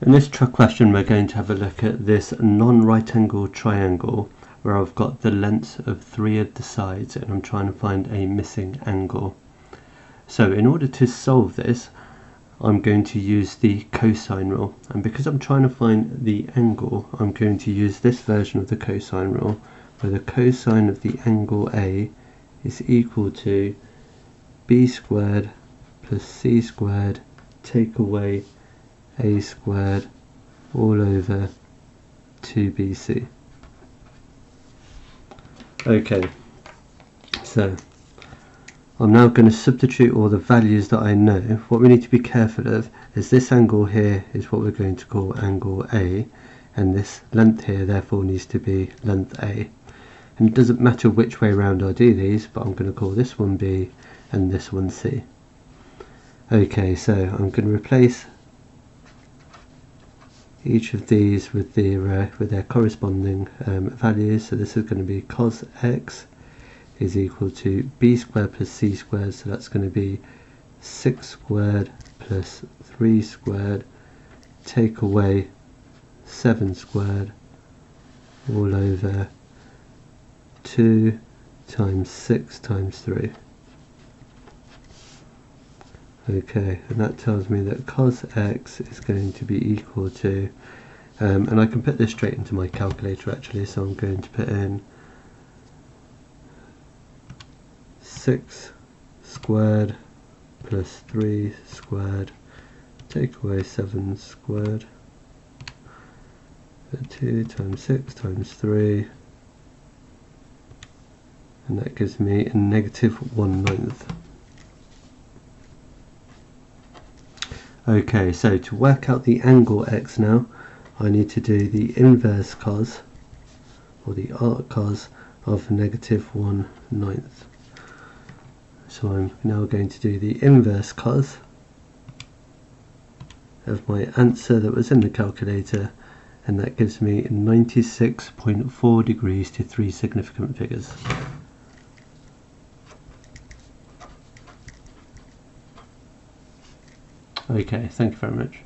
In this question we're going to have a look at this non-right angled triangle where I've got the lengths of 3 of the sides and I'm trying to find a missing angle. So in order to solve this I'm going to use the cosine rule, and because I'm trying to find the angle I'm going to use this version of the cosine rule where the cosine of the angle A is equal to b squared plus c squared take away a squared all over 2bc. Okay, so I'm now going to substitute all the values that I know. What we need to be careful of is this angle here is what we're going to call angle A, and this length here therefore needs to be length A. And it doesn't matter which way around I do these, but I'm going to call this one B and this one C. Okay, so I'm going to replace each of these with their corresponding values. So this is going to be cos x is equal to b squared plus c squared, so that's going to be 6 squared plus 3 squared take away 7 squared all over 2 times 6 times 3. Okay, and that tells me that cos x is going to be equal to, and I can put this straight into my calculator actually, so I'm going to put in 6 squared plus 3 squared take away 7 squared, 2 times 6 times 3, and that gives me a negative 1/9. Okay, so to work out the angle x now, I need to do the inverse cos, or the arc cos, of negative 1/9. So I'm now going to do the inverse cos of my answer that was in the calculator, and that gives me 96.4 degrees to 3 significant figures. Okay, thank you very much.